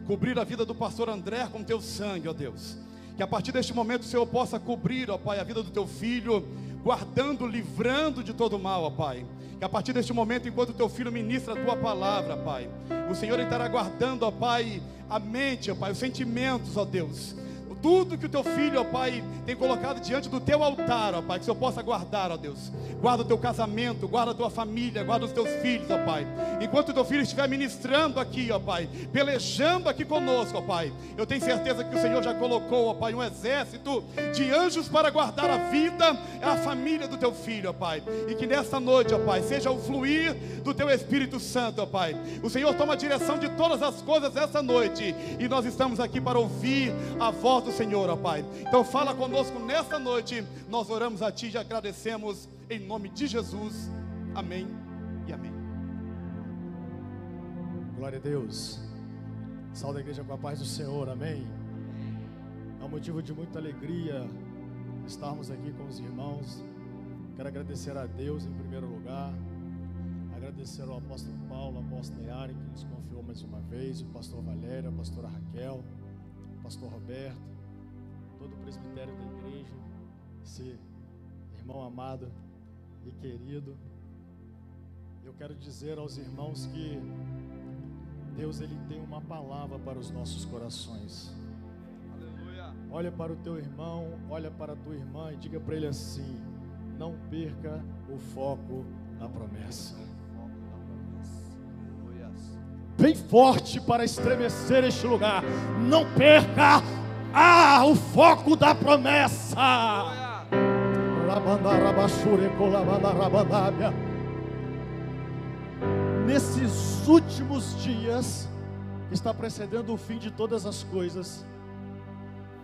cobrir a vida do pastor André com teu sangue, ó Deus. Que a partir deste momento o Senhor possa cobrir, ó Pai, a vida do teu filho, guardando, livrando de todo mal, ó Pai. Que a partir deste momento, enquanto o teu filho ministra a tua palavra, Pai, o Senhor estará guardando, ó Pai, a mente, ó Pai, os sentimentos, ó Deus. Tudo que o teu filho, ó Pai, tem colocado diante do teu altar, ó Pai, que o Senhor possa guardar, ó Deus. Guarda o teu casamento, guarda a tua família, guarda os teus filhos, ó Pai. Enquanto o teu filho estiver ministrando aqui, ó Pai, pelejando aqui conosco, ó Pai, eu tenho certeza que o Senhor já colocou, ó Pai, um exército de anjos para guardar a vida, a família do teu filho, ó Pai. E que nesta noite, ó Pai, seja o fluir do teu Espírito Santo, ó Pai. O Senhor toma a direção de todas as coisas essa noite, e nós estamos aqui para ouvir a voz do Senhor, ó Pai. Então fala conosco nesta noite. Nós oramos a Ti e agradecemos em nome de Jesus. Amém e amém. Glória a Deus. Salve a igreja com a paz do Senhor, amém. É um motivo de muita alegria estarmos aqui com os irmãos. Quero agradecer a Deus em primeiro lugar, agradecer ao apóstolo Paulo, ao apóstolo Yari, que nos confiou mais uma vez, o pastor Valério, a pastora Raquel, o pastor Roberto, todo o presbitério da igreja, esse irmão amado e querido. Eu quero dizer aos irmãos que Deus, Ele tem uma palavra para os nossos corações. Aleluia. Olha para o teu irmão, olha para a tua irmã e diga para ele assim: não perca o foco da promessa. Bem forte para estremecer este lugar. Não perca o foco da promessa. Nesses últimos dias que está precedendo o fim de todas as coisas,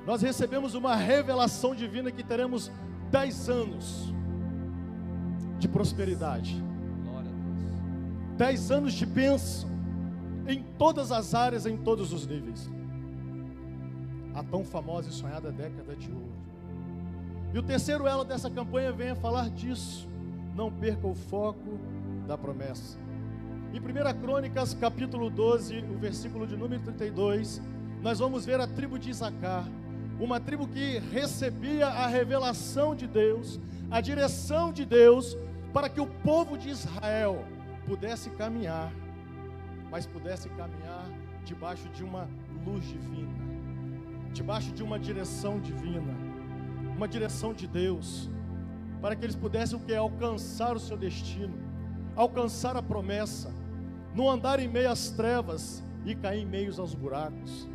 nós recebemos uma revelação divina que teremos 10 anos de prosperidade, 10 anos de bênção em todas as áreas, em todos os níveis. A tão famosa e sonhada década de ouro. E o terceiro elo dessa campanha vem a falar disso: não perca o foco da promessa. Em 1 Crônicas, capítulo 12, o versículo de número 32, nós vamos ver a tribo de Isacar, uma tribo que recebia a revelação de Deus, a direção de Deus, para que o povo de Israel pudesse caminhar, mas pudesse caminhar debaixo de uma luz divina, debaixo de uma direção divina, uma direção de Deus, para que eles pudessem o que? Alcançar o seu destino, alcançar a promessa, não andar em meio às trevas e cair em meio aos buracos.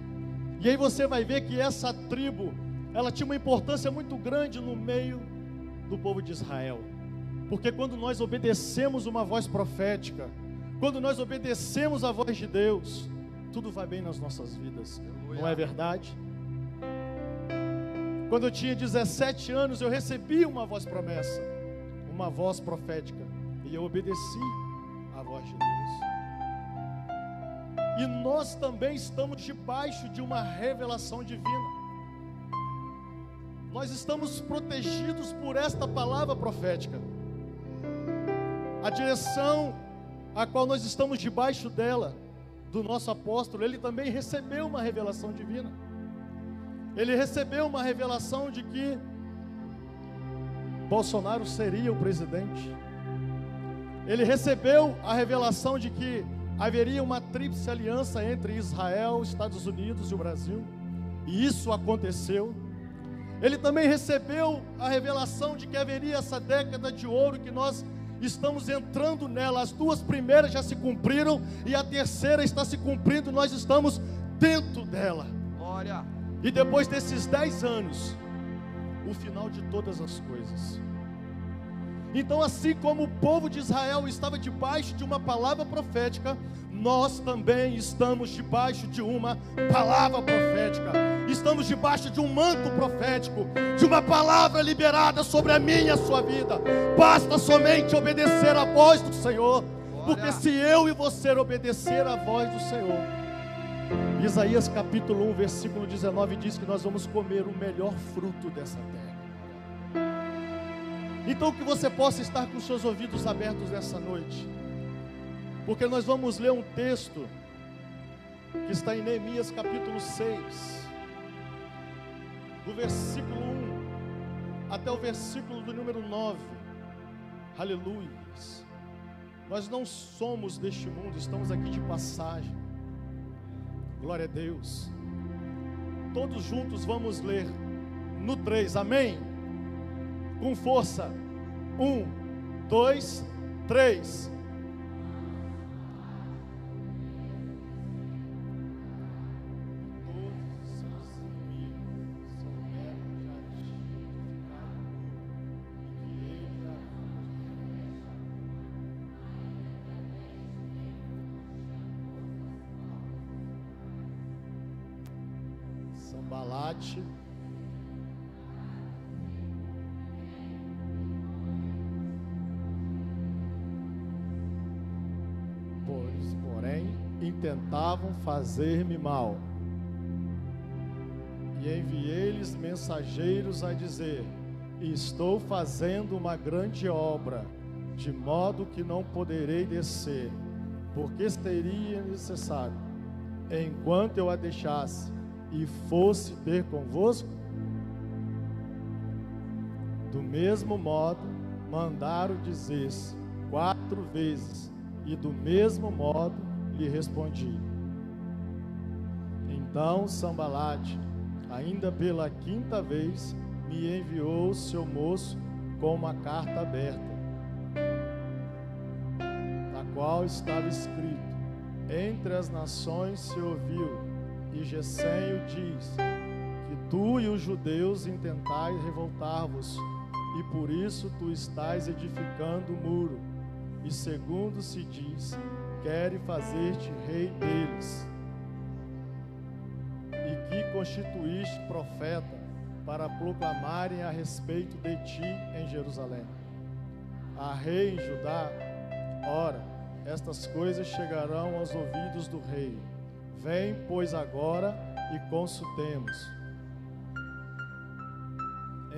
E aí você vai ver que essa tribo, ela tinha uma importância muito grande no meio do povo de Israel, porque quando nós obedecemos uma voz profética, quando nós obedecemos a voz de Deus, tudo vai bem nas nossas vidas. Aleluia. Não é verdade? Quando eu tinha 17 anos, eu recebi uma voz promessa, uma voz profética, e eu obedeci a voz de Deus. E nós também estamos debaixo de uma revelação divina. Nós estamos protegidos por esta palavra profética. A direção a qual nós estamos debaixo dela, do nosso apóstolo, ele também recebeu uma revelação divina. Ele recebeu uma revelação de que Bolsonaro seria o presidente. Ele recebeu a revelação de que haveria uma tríplice aliança entre Israel, Estados Unidos e o Brasil, e isso aconteceu. Ele também recebeu a revelação de que haveria essa década de ouro, que nós estamos entrando nela. As duas primeiras já se cumpriram e a terceira está se cumprindo, nós estamos dentro dela. Glória. E depois desses 10 anos, o final de todas as coisas. Então, assim como o povo de Israel estava debaixo de uma palavra profética, nós também estamos debaixo de uma palavra profética. Estamos debaixo de um manto profético, de uma palavra liberada sobre a minha e a sua vida. Basta somente obedecer a voz do Senhor, porque se eu e você obedecer a voz do Senhor, Isaías capítulo 1, versículo 19 diz que nós vamos comer o melhor fruto dessa terra. Então que você possa estar com os seus ouvidos abertos nessa noite, porque nós vamos ler um texto que está em Neemias capítulo 6, do versículo 1 até o versículo do número 9. Aleluia. Nós não somos deste mundo, estamos aqui de passagem. Glória a Deus. Todos juntos vamos ler no 3, amém? Com força. 1, 2, 3. Sambalate, porém, intentavam fazer-me mal, e enviei-lhes mensageiros a dizer: estou fazendo uma grande obra, de modo que não poderei descer, porque seria necessário, enquanto eu a deixasse e fosse ter convosco. Do mesmo modo, mandaram dizer-se 4 vezes, e do mesmo modo lhe respondi. Então Sambalate, ainda pela 5ª vez, me enviou o seu moço com uma carta aberta, na qual estava escrito: entre as nações se ouviu, e Gesem diz, que tu e os judeus intentais revoltar-vos, e por isso tu estás edificando o muro, e segundo se diz, querem fazer-te rei deles, e que constituíste profeta, para proclamarem a respeito de ti em Jerusalém, a rei em Judá. Ora, estas coisas chegarão aos ouvidos do rei. Vem, pois, agora e consultemos.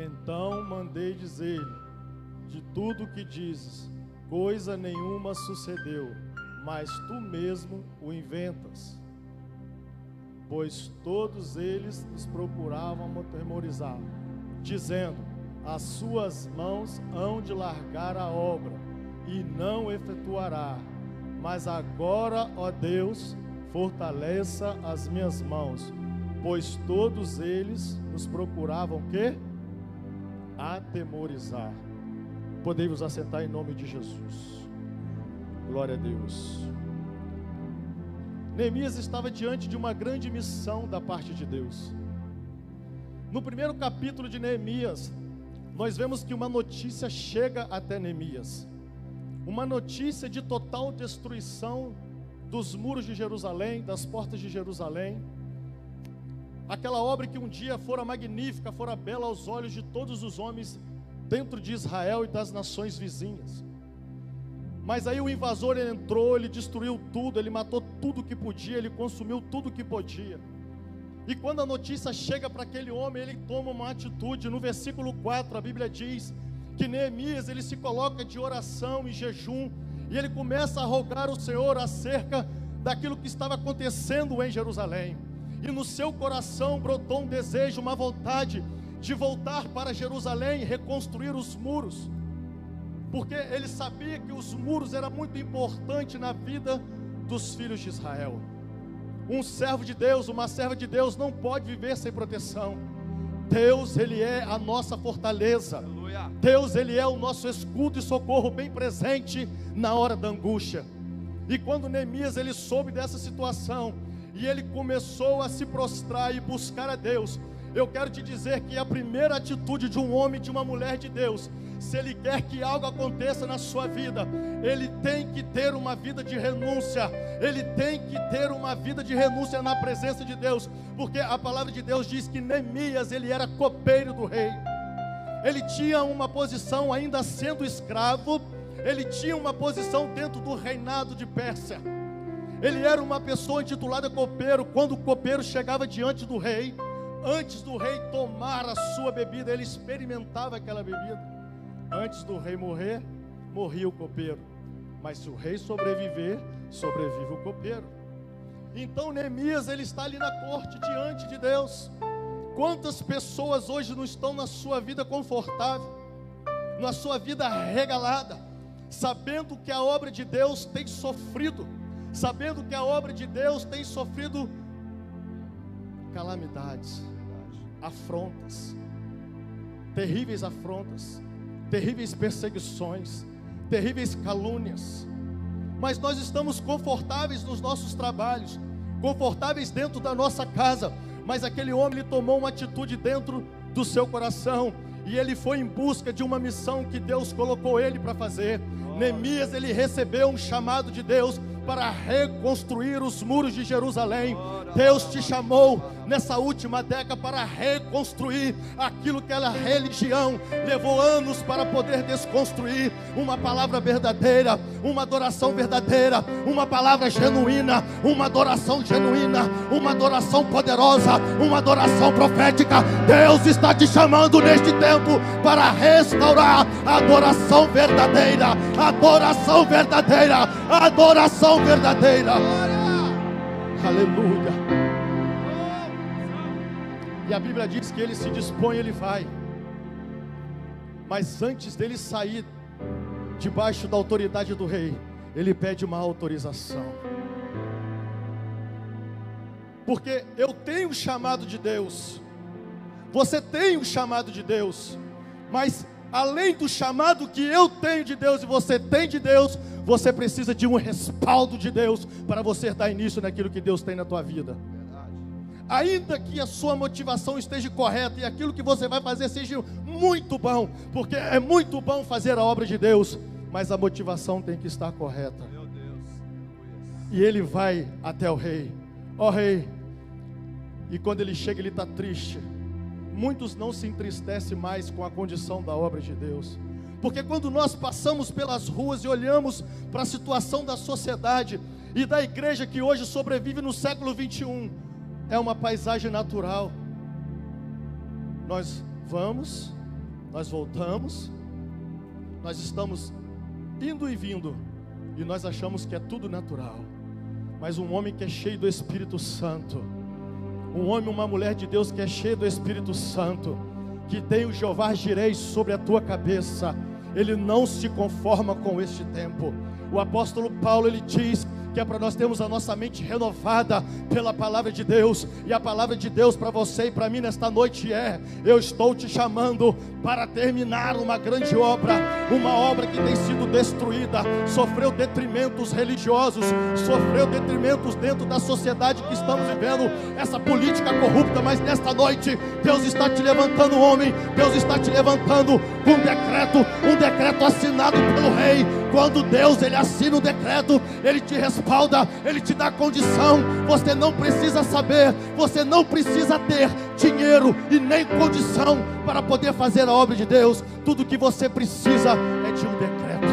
Então mandei dizer-lhe: de tudo o que dizes, coisa nenhuma sucedeu, mas tu mesmo o inventas. Pois todos eles nos procuravam atemorizar, dizendo: as suas mãos hão de largar a obra, e não efetuará. Mas agora, ó Deus, fortaleça as minhas mãos, pois todos eles nos procuravam que? Atemorizar. Podemos assentar em nome de Jesus. Glória a Deus. Neemias estava diante de uma grande missão da parte de Deus. No primeiro capítulo de Neemias, nós vemos que uma notícia chega até Neemias. Uma notícia de total destruição dos muros de Jerusalém, das portas de Jerusalém. Aquela obra que um dia fora magnífica, fora bela aos olhos de todos os homens dentro de Israel e das nações vizinhas. Mas aí o invasor entrou, ele destruiu tudo, ele matou tudo que podia, ele consumiu tudo que podia. E quando a notícia chega para aquele homem, ele toma uma atitude. No versículo 4, a Bíblia diz que Neemias, ele se coloca de oração e jejum, e ele começa a rogar ao Senhor acerca daquilo que estava acontecendo em Jerusalém. E no seu coração brotou um desejo, uma vontade de voltar para Jerusalém e reconstruir os muros, porque ele sabia que os muros eram muito importantes na vida dos filhos de Israel. Um servo de Deus, uma serva de Deus não pode viver sem proteção. Deus, Ele é a nossa fortaleza. Aleluia. Deus, Ele é o nosso escudo e socorro bem presente na hora da angústia. E quando Neemias, ele soube dessa situação, e ele começou a se prostrar e buscar a Deus, eu quero te dizer que a primeira atitude de um homem, de uma mulher de Deus, se ele quer que algo aconteça na sua vida, ele tem que ter uma vida de renúncia. Ele tem que ter uma vida de renúncia na presença de Deus, porque a palavra de Deus diz que Neemias, ele era copeiro do rei. Ele tinha uma posição, ainda sendo escravo, ele tinha uma posição dentro do reinado de Pérsia. Ele era uma pessoa intitulada copeiro. Quando o copeiro chegava diante do rei, antes do rei tomar a sua bebida, ele experimentava aquela bebida. Antes do rei morrer, morria o copeiro. Mas se o rei sobreviver, sobrevive o copeiro. Então Neemias, ele está ali na corte diante de Deus. Quantas pessoas hoje não estão na sua vida confortável, na sua vida regalada, sabendo que a obra de Deus tem sofrido, sabendo que a obra de Deus tem sofrido calamidades, afrontas, terríveis perseguições, terríveis calúnias. Mas nós estamos confortáveis nos nossos trabalhos, confortáveis dentro da nossa casa. Mas aquele homem, ele tomou uma atitude dentro do seu coração, e ele foi em busca de uma missão que Deus colocou ele para fazer. Neemias, ele recebeu um chamado de Deus para reconstruir os muros de Jerusalém. Deus te chamou nessa última década para reconstruir aquilo que a religião levou anos para poder desconstruir. Uma palavra verdadeira, uma adoração verdadeira, uma palavra genuína, uma adoração genuína, uma adoração poderosa, uma adoração profética. Deus está te chamando neste tempo para restaurar a adoração verdadeira, adoração verdadeira, adoração verdadeira. Aleluia. E a Bíblia diz que ele se dispõe, ele vai. Mas antes dele sair debaixo da autoridade do rei, ele pede uma autorização. Porque eu tenho o chamado de Deus, você tem o chamado de Deus, mas além do chamado que eu tenho de Deus e você tem de Deus, você precisa de um respaldo de Deus para você dar início naquilo que Deus tem na tua vida. Ainda que a sua motivação esteja correta e aquilo que você vai fazer seja muito bom, porque é muito bom fazer a obra de Deus, mas a motivação tem que estar correta. Meu Deus. E ele vai até o rei. Ó rei, e quando ele chega, ele está triste. Muitos não se entristecem mais com a condição da obra de Deus, porque quando nós passamos pelas ruas e olhamos para a situação da sociedade e da igreja que hoje sobrevive no século 21, é uma paisagem natural. Nós vamos, nós voltamos, nós estamos indo e vindo, e nós achamos que é tudo natural. Mas um homem que é cheio do Espírito Santo, um homem, uma mulher de Deus que é cheio do Espírito Santo, que tem o Jeová Jireh sobre a tua cabeça, ele não se conforma com este tempo. O apóstolo Paulo, ele diz que é para nós termos a nossa mente renovada pela palavra de Deus. E a palavra de Deus para você e para mim nesta noite é: eu estou te chamando para terminar uma grande obra, uma obra que tem sido destruída, sofreu detrimentos religiosos, sofreu detrimentos dentro da sociedade que estamos vivendo, essa política corrupta. Mas nesta noite Deus está te levantando, homem, Deus está te levantando com um decreto assinado pelo rei. Quando Deus, ele assina um decreto, ele te respalda, ele te dá condição. Você não precisa saber, você não precisa ter dinheiro e nem condição para poder fazer a obra de Deus. Tudo que você precisa é de um decreto.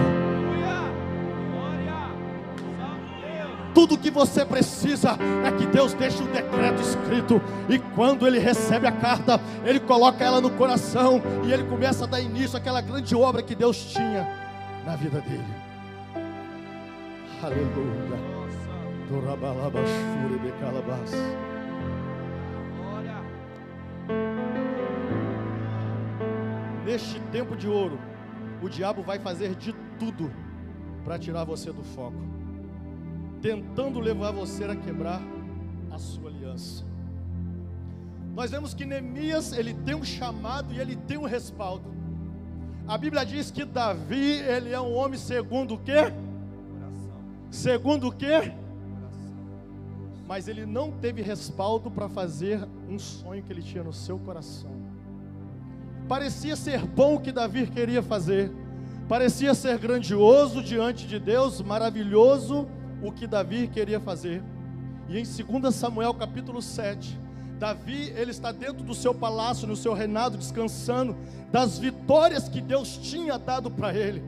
Tudo que você precisa é que Deus deixe um decreto escrito, e quando ele recebe a carta, ele coloca ela no coração e ele começa a dar início àquela grande obra que Deus tinha na vida dele. Aleluia. Neste tempo de ouro, o diabo vai fazer de tudo para tirar você do foco, tentando levar você a quebrar a sua aliança. Nós vemos que Neemias, ele tem um chamado e ele tem um respaldo. A Bíblia diz que Davi, ele é um homem segundo o quê? Segundo o quê? Mas ele não teve respaldo para fazer um sonho que ele tinha no seu coração. Parecia ser bom o que Davi queria fazer, parecia ser grandioso diante de Deus, maravilhoso o que Davi queria fazer. E em 2 Samuel capítulo 7, Davi, ele está dentro do seu palácio, no seu reinado, descansando das vitórias que Deus tinha dado para ele.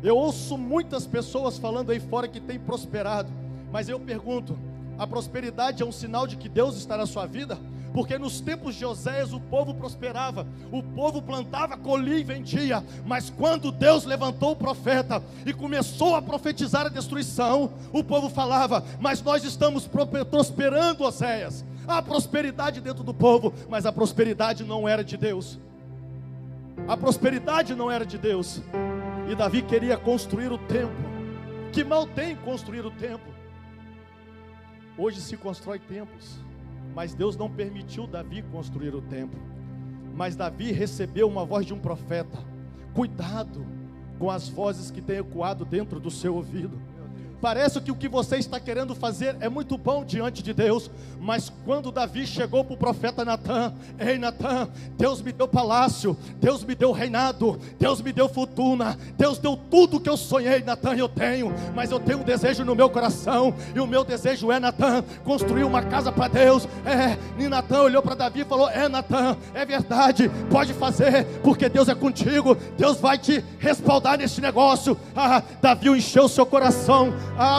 Eu ouço muitas pessoas falando aí fora que tem prosperado, mas eu pergunto: a prosperidade é um sinal de que Deus está na sua vida? Porque nos tempos de Oséias o povo prosperava, o povo plantava, colhia e vendia. Mas quando Deus levantou o profeta e começou a profetizar a destruição, o povo falava: mas nós estamos prosperando, Oséias. Há prosperidade dentro do povo, mas a prosperidade não era de Deus. A prosperidade não era de Deus. E Davi queria construir o templo. Que mal tem construir o templo? Hoje se constrói templos, mas Deus não permitiu Davi construir o templo. Mas Davi recebeu uma voz de um profeta. Cuidado com as vozes que têm ecoado dentro do seu ouvido. Parece que o que você está querendo fazer é muito bom diante de Deus, mas quando Davi chegou para o profeta Natã: ei Natã, Deus me deu palácio, Deus me deu reinado, Deus me deu fortuna, Deus deu tudo que eu sonhei, Natã, eu tenho, mas eu tenho um desejo no meu coração, e o meu desejo é, Natã, construir uma casa para Deus. E Natã olhou para Davi e falou: Natã, é verdade, pode fazer, porque Deus é contigo, Deus vai te respaldar nesse negócio. Davi encheu seu coração.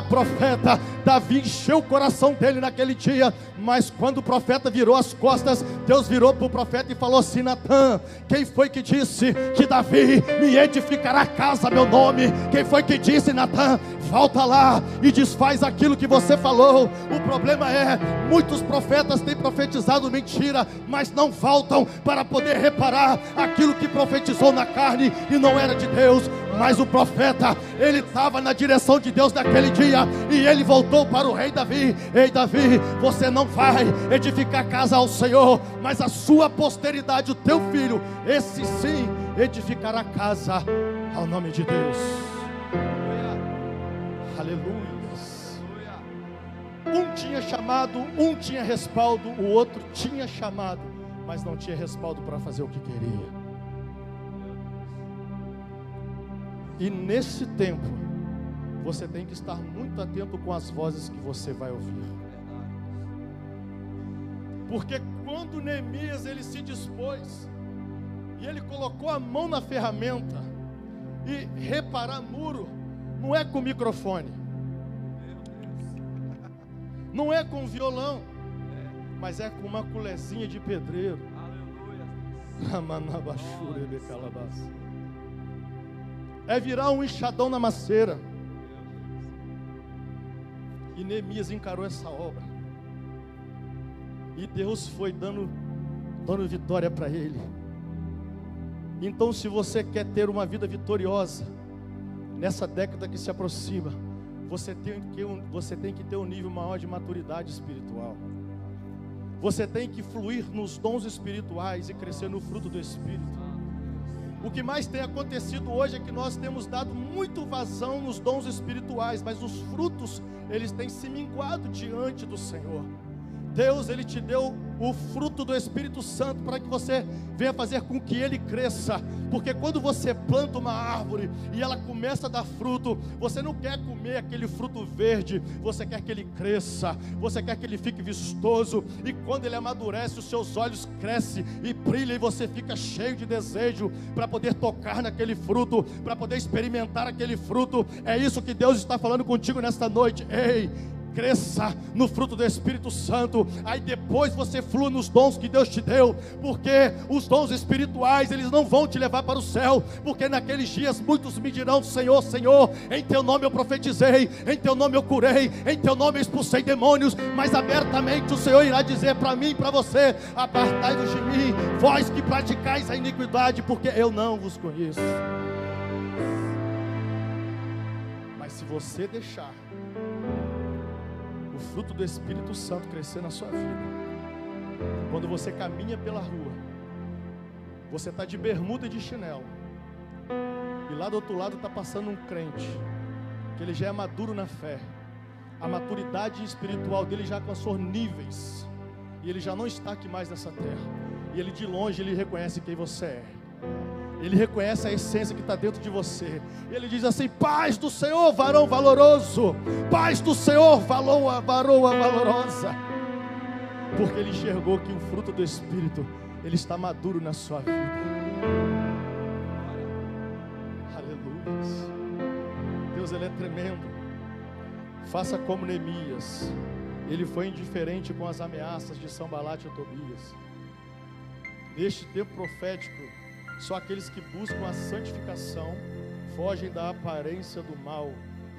Profeta, Davi encheu o coração dele naquele dia. Mas quando o profeta virou as costas, Deus virou para o profeta e falou assim: Natã, quem foi que disse que Davi me edificará casa a meu nome? Quem foi que disse, Natã? Volta lá e desfaz aquilo que você falou. O problema é, muitos profetas têm profetizado mentira, mas não voltam para poder reparar aquilo que profetizou na carne e não era de Deus. Mas o profeta, ele estava na direção de Deus naquele dia, e ele voltou para o rei Davi: ei Davi, você não vai edificar casa ao Senhor, mas a sua posteridade, o teu filho, esse sim edificará casa ao nome de Deus. Aleluia. Um tinha chamado, um tinha respaldo, o outro tinha chamado, mas não tinha respaldo para fazer o que queria. E nesse tempo, você tem que estar muito atento com as vozes que você vai ouvir. Porque quando Neemias ele se dispôs, e ele colocou a mão na ferramenta, e reparar muro, não é com microfone, não é com violão, mas é com uma colherzinha de pedreiro. É virar um enxadão na macieira. E Neemias encarou essa obra, e Deus foi dando vitória para ele. Então, se você quer ter uma vida vitoriosa nessa década que se aproxima, você tem que ter um nível maior de maturidade espiritual. Você tem que fluir nos dons espirituais e crescer no fruto do Espírito. O que mais tem acontecido hoje é que nós temos dado muito vazão nos dons espirituais, mas os frutos, eles têm se minguado diante do Senhor. Deus, ele te deu o fruto do Espírito Santo para que você venha fazer com que ele cresça. Porque quando você planta uma árvore e ela começa a dar fruto, você não quer comer aquele fruto verde, você quer que ele cresça, você quer que ele fique vistoso, e quando ele amadurece, os seus olhos crescem e brilham, e você fica cheio de desejo para poder tocar naquele fruto, para poder experimentar aquele fruto. É isso que Deus está falando contigo nesta noite. Ei, cresça no fruto do Espírito Santo, aí depois você flua nos dons que Deus te deu, porque os dons espirituais, eles não vão te levar para o céu, porque naqueles dias muitos me dirão: Senhor, Senhor, em teu nome eu profetizei, em teu nome eu curei, em teu nome eu expulsei demônios. Mas abertamente o Senhor irá dizer para mim e para você: apartai-vos de mim, vós que praticais a iniquidade, porque eu não vos conheço. Mas se você deixar o fruto do Espírito Santo crescer na sua vida, quando você caminha pela rua, você está de bermuda e de chinelo, e lá do outro lado está passando um crente, que ele já é maduro na fé, a maturidade espiritual dele já alcançou níveis, e ele já não está aqui mais nessa terra, e ele de longe, ele reconhece quem você é, ele reconhece a essência que está dentro de você. Ele diz assim: paz do Senhor, varão valoroso. Paz do Senhor, varoa valorosa. Porque ele enxergou que o fruto do Espírito, ele está maduro na sua vida. Aleluia. Deus, ele é tremendo. Faça como Neemias. ele foi indiferente com as ameaças de Sanbalate e Tobias. Neste tempo profético, só aqueles que buscam a santificação fogem da aparência do mal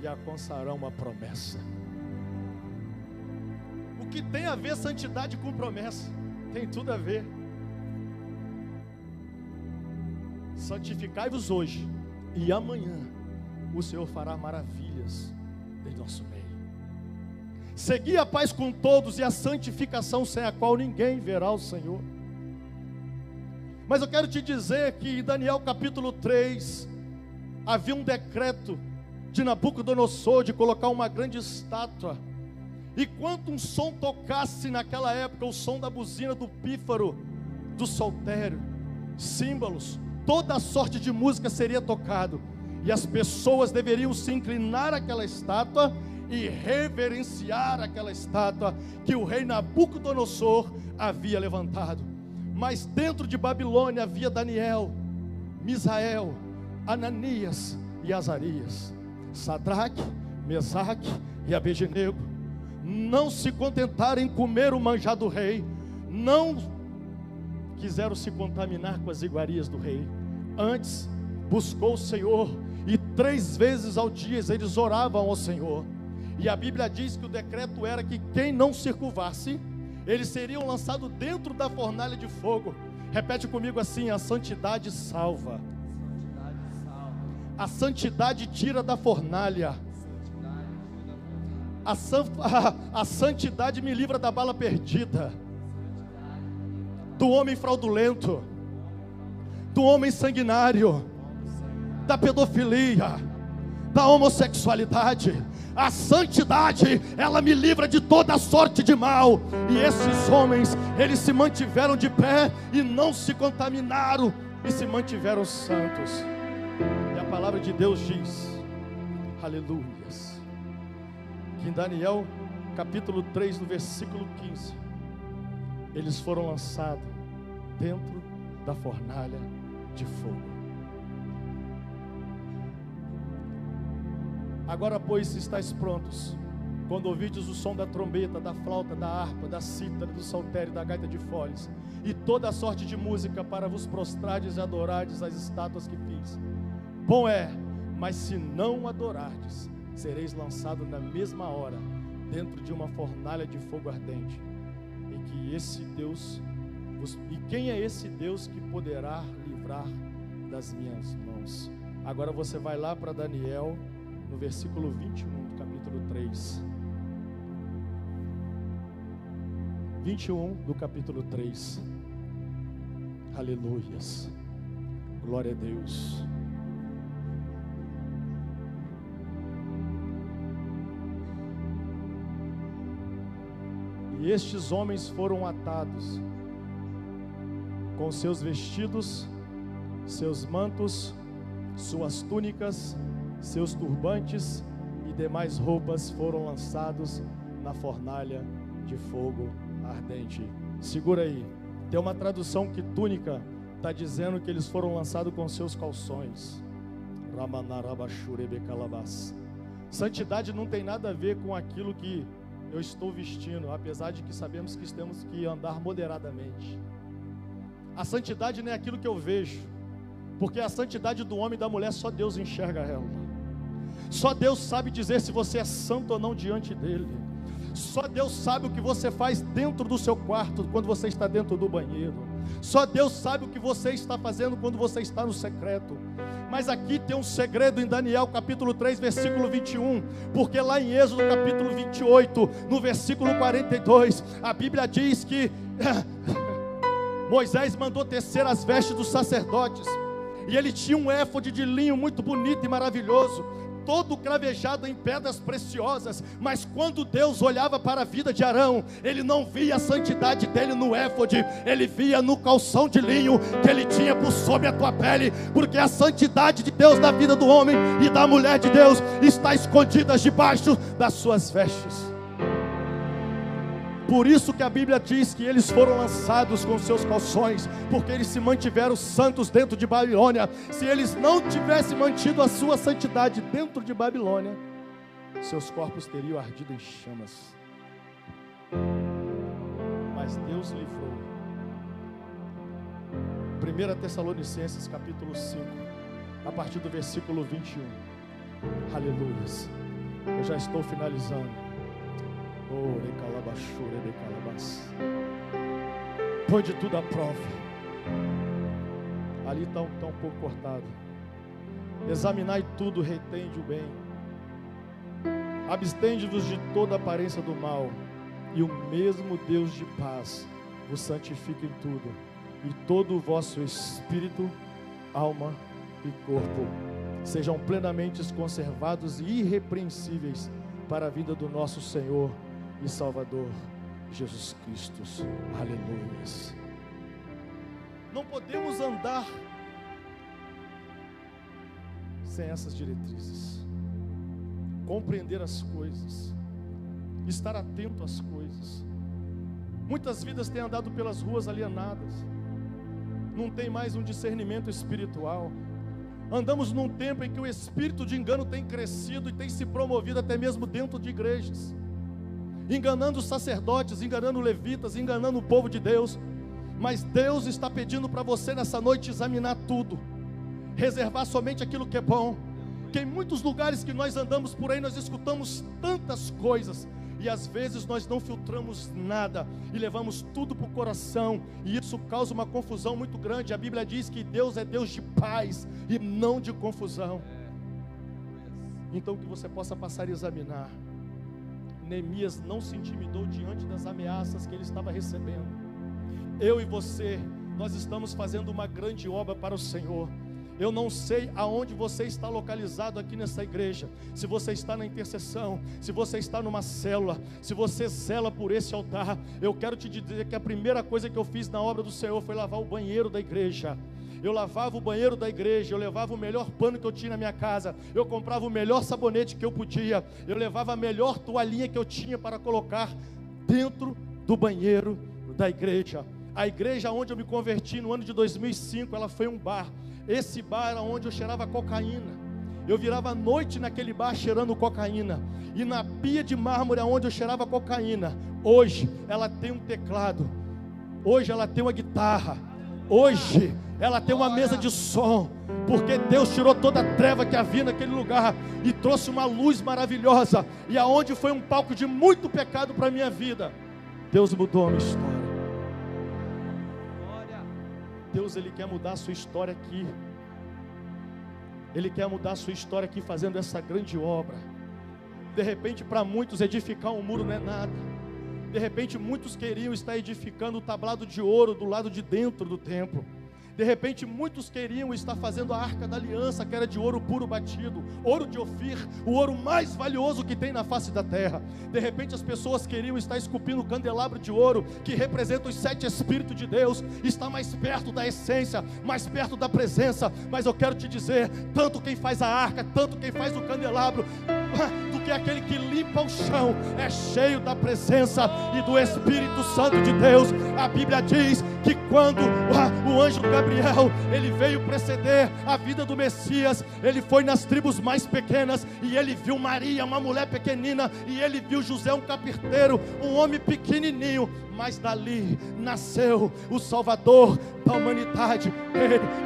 e alcançarão a promessa. O que tem a ver santidade com promessa? Tem tudo a ver. Santificai-vos hoje, e amanhã o Senhor fará maravilhas em nosso meio. Segui a paz com todos e a santificação, sem a qual ninguém verá o Senhor. Mas eu quero te dizer que em Daniel capítulo 3, havia um decreto de Nabucodonosor de colocar uma grande estátua. E quando um som tocasse naquela época, o som da buzina, do pífaro, do saltério, símbolos, toda a sorte de música seria tocado. E as pessoas deveriam se inclinar àquela estátua e reverenciar aquela estátua que o rei Nabucodonosor havia levantado. Mas dentro de Babilônia havia Daniel, Misael, Ananias e Azarias. Sadraque, Mesaque e Abednego não se contentaram em comer o manjar do rei, não quiseram se contaminar com as iguarias do rei. Antes buscou o Senhor, e 3 vezes ao dia eles oravam ao Senhor. E a Bíblia diz que o decreto era que quem não se curvasse, eles seriam lançados dentro da fornalha de fogo. Repete comigo assim: a santidade salva. A santidade tira da fornalha. A santidade me livra da bala perdida, do homem fraudulento, do homem sanguinário, da pedofilia, da homossexualidade. A santidade, ela me livra de toda sorte de mal. E esses homens, eles se mantiveram de pé e não se contaminaram, e se mantiveram santos. E a palavra de Deus diz, aleluias, que em Daniel capítulo 3, no versículo 15, eles foram lançados dentro da fornalha de fogo. Agora, pois, estáis prontos, quando ouvides o som da trombeta, da flauta, da harpa, da cítara, do saltério, da gaita de foles, e toda a sorte de música, para vos prostrardes e adorardes as estátuas que fiz. Bom é, mas se não adorardes, sereis lançados na mesma hora, dentro de uma fornalha de fogo ardente. E quem é esse Deus que poderá livrar das minhas mãos? Agora você vai lá para Daniel, no versículo 21 do capítulo 3. 21 do capítulo 3. Aleluias. Glória a Deus. E estes homens foram atados com seus vestidos, seus mantos, suas túnicas, seus turbantes e demais roupas foram lançados na fornalha de fogo ardente. Segura aí, tem uma tradução que túnica está dizendo que eles foram lançados com seus calções. Santidade não tem nada a ver com aquilo que eu estou vestindo, apesar de que sabemos que temos que andar moderadamente. A santidade não é aquilo que eu vejo, porque a santidade do homem e da mulher só Deus enxerga ela. Só Deus sabe dizer se você é santo ou não diante dele. Só Deus sabe o que você faz dentro do seu quarto, quando você está dentro do banheiro. Só Deus sabe o que você está fazendo quando você está no secreto. Mas aqui tem um segredo em Daniel capítulo 3, versículo 21, porque lá em Êxodo capítulo 28, no versículo 42, a Bíblia diz que Moisés mandou tecer as vestes dos sacerdotes, e ele tinha um éfode de linho muito bonito e maravilhoso, todo cravejado em pedras preciosas. Mas quando Deus olhava para a vida de Arão, ele não via a santidade dele no éfode, ele via no calção de linho que ele tinha por sobre a tua pele, porque a santidade de Deus na vida do homem e da mulher de Deus está escondida debaixo das suas vestes. Por isso que a Bíblia diz que eles foram lançados com seus calções, porque eles se mantiveram santos dentro de Babilônia. Se eles não tivessem mantido a sua santidade dentro de Babilônia, seus corpos teriam ardido em chamas. Mas Deus livrou. 1 Tessalonicenses capítulo 5, a partir do versículo 21. Aleluias. Eu já estou finalizando. Põe de tudo à prova. Ali está um pouco cortado. Examinai tudo, retende o bem. Abstende-vos de toda aparência do mal, e o mesmo Deus de paz vos santifica em tudo, e todo o vosso espírito, alma e corpo sejam plenamente conservados e irrepreensíveis para a vida do nosso Senhor e Salvador Jesus Cristo. Aleluias. Não podemos andar sem essas diretrizes. Compreender as coisas, estar atento às coisas. Muitas vidas têm andado pelas ruas alienadas, não tem mais um discernimento espiritual. Andamos num tempo em que o espírito de engano tem crescido e tem se promovido até mesmo dentro de igrejas, enganando os sacerdotes, enganando levitas, enganando o povo de Deus. Mas Deus está pedindo para você nessa noite examinar tudo, reservar somente aquilo que é bom. Que em muitos lugares que nós andamos por aí, nós escutamos tantas coisas, e às vezes nós não filtramos nada, e levamos tudo para o coração, e isso causa uma confusão muito grande. A Bíblia diz que Deus é Deus de paz, e não de confusão. Então que você possa passar a examinar. Neemias não se intimidou diante das ameaças que ele estava recebendo. Eu e você, nós estamos fazendo uma grande obra para o Senhor. Eu não sei aonde você está localizado aqui nessa igreja, se você está na intercessão, se você está numa célula, se você zela por esse altar. Eu quero te dizer que a primeira coisa que eu fiz na obra do Senhor foi lavar o banheiro da igreja. Eu lavava o banheiro da igreja, eu levava o melhor pano que eu tinha na minha casa, eu comprava o melhor sabonete que eu podia, eu levava a melhor toalhinha que eu tinha para colocar dentro do banheiro da igreja. A igreja onde eu me converti no ano de 2005, ela foi um bar. Esse bar era onde eu cheirava cocaína. Eu virava a noite naquele bar cheirando cocaína. E na pia de mármore onde eu cheirava cocaína, hoje ela tem um teclado, hoje ela tem uma guitarra, hoje ela tem uma mesa de som, porque Deus tirou toda a treva que havia naquele lugar e trouxe uma luz maravilhosa. E aonde foi um palco de muito pecado para a minha vida, Deus mudou a minha história. Deus, Ele quer mudar a sua história aqui. Ele quer mudar a sua história aqui, fazendo essa grande obra. De repente, para muitos, edificar um muro não é nada. De repente, muitos queriam estar edificando o tablado de ouro do lado de dentro do templo. De repente, muitos queriam estar fazendo a arca da aliança, que era de ouro puro batido, ouro de Ofir, o ouro mais valioso que tem na face da terra. De repente, as pessoas queriam estar esculpindo o candelabro de ouro, que representa os 7 Espíritos de Deus, está mais perto da essência, mais perto da presença. Mas eu quero te dizer, tanto quem faz a arca, tanto quem faz o candelabro, do que aquele que limpa o chão, é cheio da presença e do Espírito Santo de Deus. A Bíblia diz que quando o anjo Gabriel, ele veio preceder a vida do Messias, ele foi nas tribos mais pequenas, e ele viu Maria, uma mulher pequenina, e ele viu José, um carpinteiro, um homem pequenininho, mas dali nasceu o Salvador da humanidade.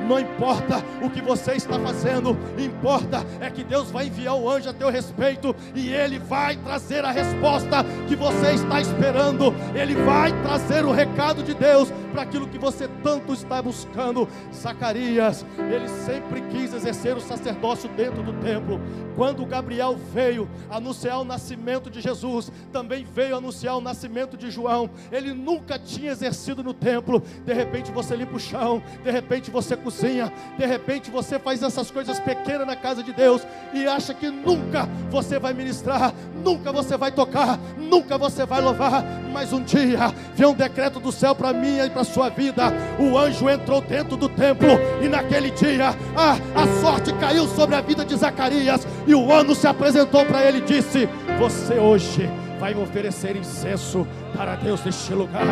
Não importa o que você está fazendo, importa é que Deus vai enviar o anjo a teu respeito, e ele vai trazer a resposta que você está esperando. Ele vai trazer o recado de Deus para aquilo que você tanto está buscando. Zacarias, ele sempre quis exercer o sacerdócio dentro do templo. Quando Gabriel veio anunciar o nascimento de Jesus, também veio anunciar o nascimento de João. Ele nunca tinha exercido no templo. De repente você limpa o chão, de repente você cozinha, de repente você faz essas coisas pequenas na casa de Deus, e acha que nunca você vai ministrar, nunca você vai tocar, nunca você vai louvar. Mas um dia veio um decreto do céu para mim e para a sua vida. O anjo entrou dentro do templo, e naquele dia a sorte caiu sobre a vida de Zacarias, e o anjo se apresentou para ele e disse: você hoje vai oferecer incenso para Deus neste lugar.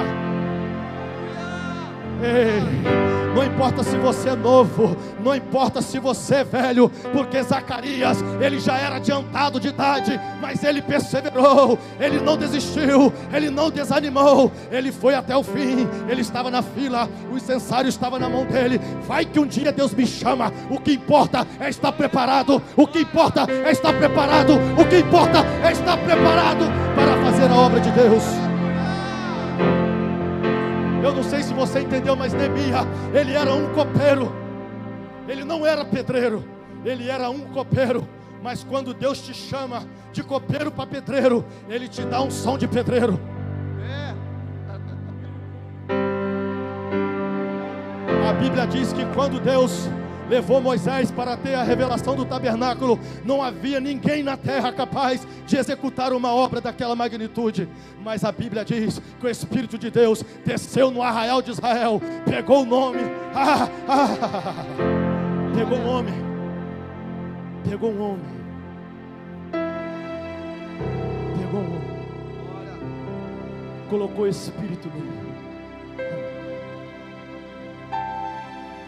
Ei, não importa se você é novo, não importa se você é velho, porque Zacarias, ele já era adiantado de idade, mas ele perseverou, ele não desistiu, ele não desanimou, ele foi até o fim, ele estava na fila, o incensário estava na mão dele. Vai que um dia Deus me chama, o que importa é estar preparado, o que importa é estar preparado, o que importa é estar preparado para fazer a obra de Deus. Eu não sei se você entendeu, mas Neemias, ele era um copeiro, ele não era pedreiro, ele era um copeiro. Mas quando Deus te chama de copeiro para pedreiro, ele te dá unção de pedreiro. A Bíblia diz que quando Deus levou Moisés para ter a revelação do tabernáculo, não havia ninguém na terra capaz de executar uma obra daquela magnitude. Mas a Bíblia diz que o Espírito de Deus desceu no arraial de Israel, pegou o nome, pegou um homem, colocou o Espírito nele.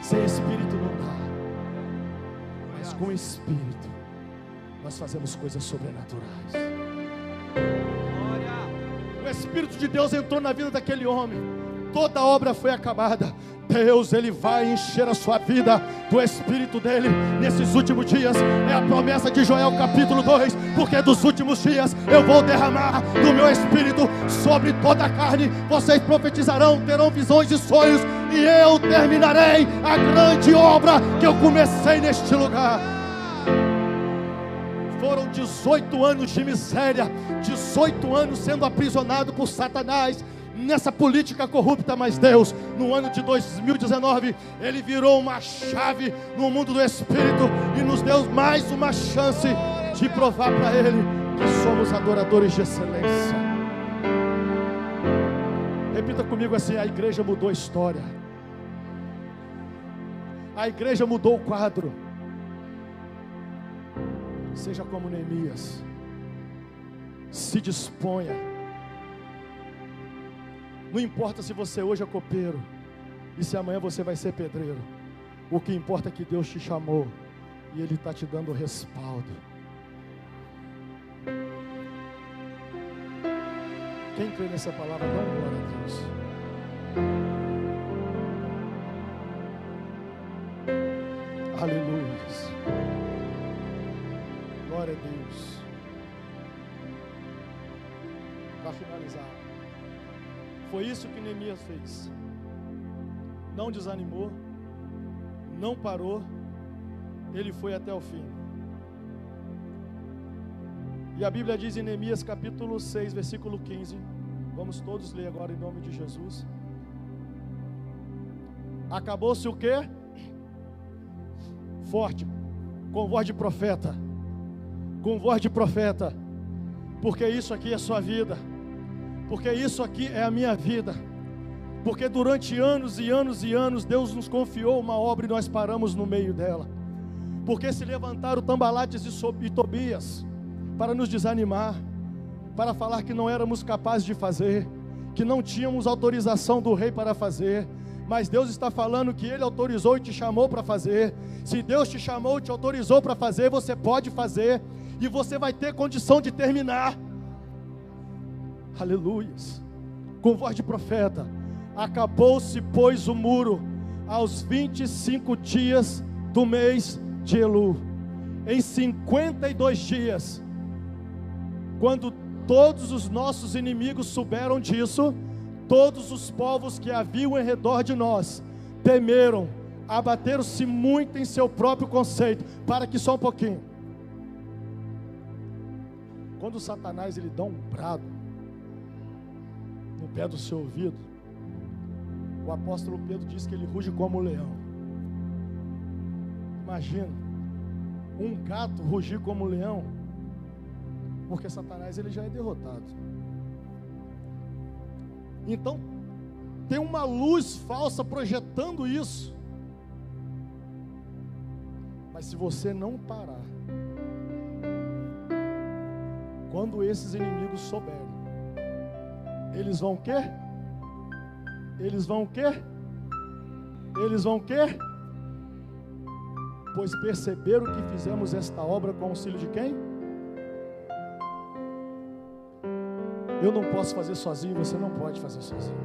Sem Espírito não dá, mas com o Espírito nós fazemos coisas sobrenaturais. O Espírito de Deus entrou na vida daquele homem, toda a obra foi acabada. Deus, ele vai encher a sua vida do Espírito dele nesses últimos dias. É a promessa de Joel capítulo 2, porque dos últimos dias eu vou derramar do meu Espírito sobre toda a carne. Vocês profetizarão, terão visões e sonhos, e eu terminarei a grande obra que eu comecei neste lugar. Foram 18 anos de miséria, 18 anos sendo aprisionado por Satanás nessa política corrupta, mas Deus, no ano de 2019, Ele virou uma chave no mundo do Espírito e nos deu mais uma chance de provar para Ele que somos adoradores de excelência. Repita comigo assim: a igreja mudou a história, a igreja mudou o quadro. Seja como Neemias, se disponha. Não importa se você hoje é copeiro e se amanhã você vai ser pedreiro. O que importa é que Deus te chamou e Ele está te dando respaldo. Quem crê nessa palavra, dá glória a Deus. Aleluia. Glória a Deus. Para finalizar, foi isso que Neemias fez. Não desanimou, não parou, ele foi até o fim. E a Bíblia diz em Neemias capítulo 6, versículo 15, vamos todos ler agora em nome de Jesus. Acabou-se o quê? Forte, com voz de profeta, com voz de profeta, porque isso aqui é a sua vida, porque isso aqui é a minha vida, porque durante anos e anos e anos Deus nos confiou uma obra e nós paramos no meio dela, porque se levantaram Tambalates e Tobias para nos desanimar, para falar que não éramos capazes de fazer, que não tínhamos autorização do rei para fazer, mas Deus está falando que Ele autorizou e te chamou para fazer. Se Deus te chamou e te autorizou para fazer, você pode fazer, e você vai ter condição de terminar. Aleluias. Com voz de profeta: acabou-se, pois, o muro aos 25 dias do mês de Elu. Em 52 dias, quando todos os nossos inimigos souberam disso, todos os povos que haviam em redor de nós temeram, abateram-se muito em seu próprio conceito. Para aqui só um pouquinho. Quando Satanás ele dá um brado no pé do seu ouvido, o apóstolo Pedro diz que ele ruge como um leão. Imagina um gato rugir como um leão, porque Satanás ele já é derrotado. Então tem uma luz falsa projetando isso, mas se você não parar, quando esses inimigos souberem, eles vão o quê? Eles vão o quê? eles vão o quê? Pois perceberam que fizemos esta obra com auxílio de quem? Eu não posso fazer sozinho, você não pode fazer sozinho.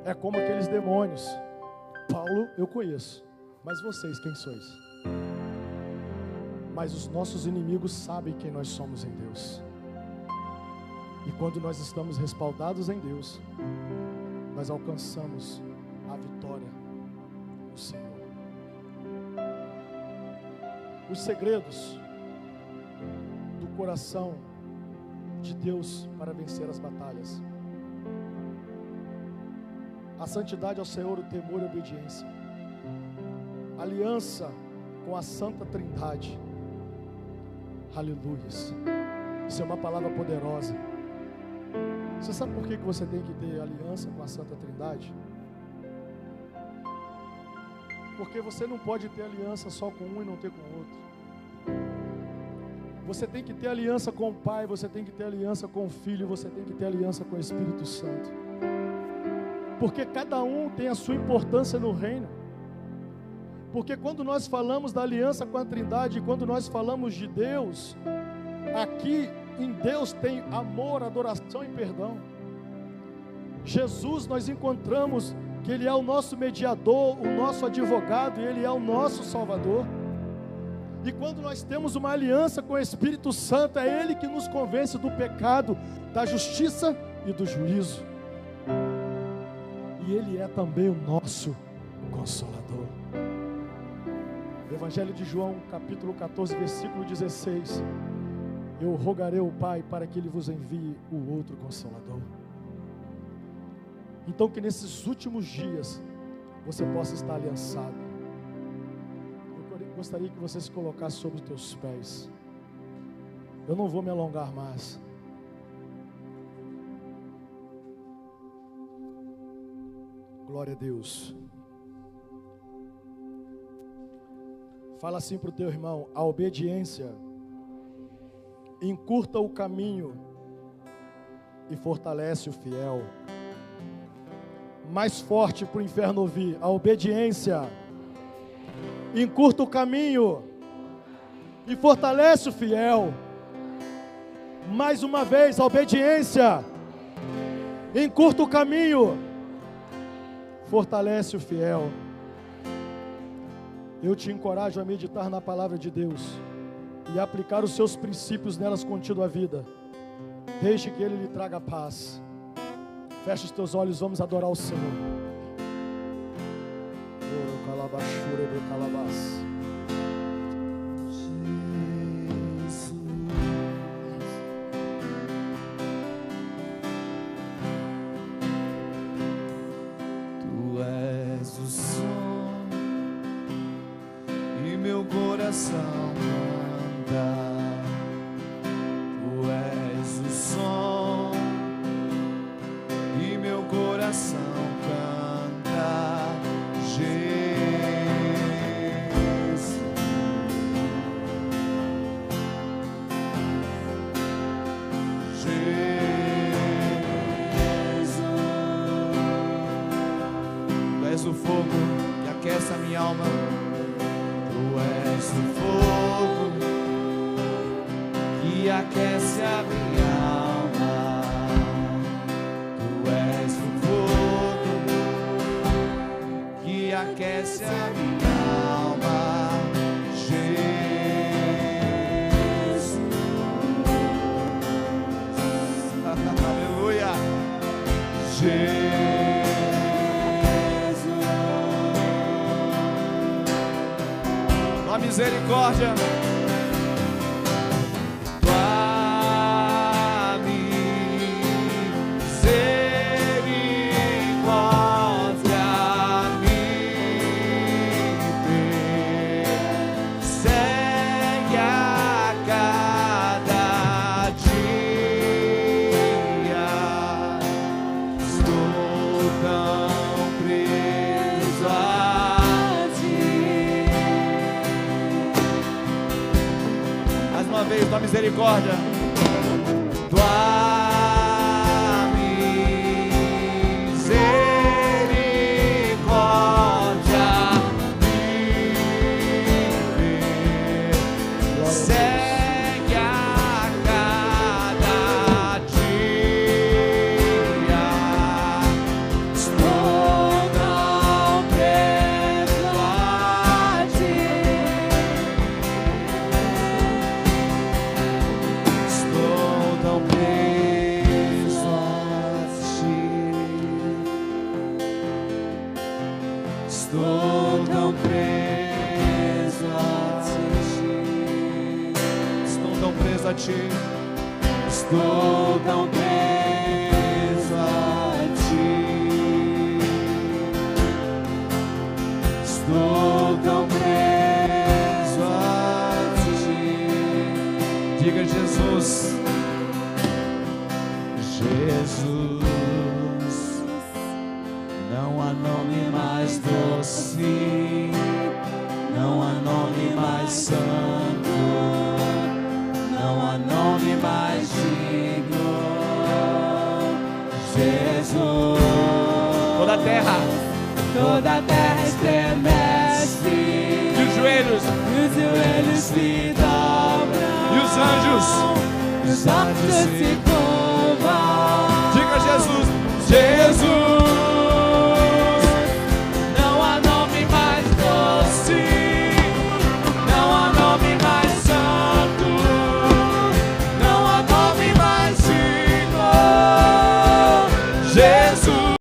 É como aqueles demônios. Paulo eu conheço, mas vocês quem sois? Mas os nossos inimigos sabem quem nós somos em Deus. E quando nós estamos respaldados em Deus, nós alcançamos a vitória no Senhor. Os segredos do coração de Deus para vencer as batalhas: a santidade ao Senhor, o temor e a obediência, aliança com a Santa Trindade. Aleluias. Isso é uma palavra poderosa. Você sabe por que você tem que ter aliança com a Santa Trindade? Porque você não pode ter aliança só com um e não ter com o outro. Você tem que ter aliança com o Pai, você tem que ter aliança com o Filho, você tem que ter aliança com o Espírito Santo. Porque cada um tem a sua importância no reino. Porque quando nós falamos da aliança com a Trindade, quando nós falamos de Deus, aqui em Deus tem amor, adoração e perdão. Jesus, nós encontramos que Ele é o nosso mediador, o nosso advogado, e Ele é o nosso Salvador. E quando nós temos uma aliança com o Espírito Santo, é Ele que nos convence do pecado, da justiça e do juízo. E Ele é também o nosso Consolador. Evangelho de João, capítulo 14, versículo 16. Eu rogarei ao Pai para que Ele vos envie o outro Consolador. Então que nesses últimos dias você possa estar aliançado. Eu gostaria que você se colocasse sobre os teus pés. Eu não vou me alongar mais. Glória a Deus. Fala assim para o teu irmão: a obediência encurta o caminho e fortalece o fiel. Mais forte para o inferno ouvir: a obediência encurta o caminho e fortalece o fiel. Mais uma vez: a obediência encurta o caminho, fortalece o fiel. Eu te encorajo a meditar na palavra de Deus e aplicar os seus princípios nelas contido à vida. Deixe que Ele lhe traga paz. Feche os teus olhos, vamos adorar o Senhor. Tu és o som e meu coração canta. Tu és o som e meu coração canta, Jesus. Jesus, Tu és o fogo que aquece a minha alma. Tu és o fogo que aquece a minha alma. Tu és o fogo que aquece a minha alma, Jesus. Aleluia, Jesus. A misericórdia. Tua misericórdia, tua misericórdia. Estou tão preso a ti. Estou tão preso a ti. Estou tão preso a ti. Estou tão preso a ti. Diga Jesus. Jesus. Não há nome mais doce, não há nome mais santo, não há nome mais digno. Jesus. Toda a terra estremece, e os joelhos se dobram, e os anjos se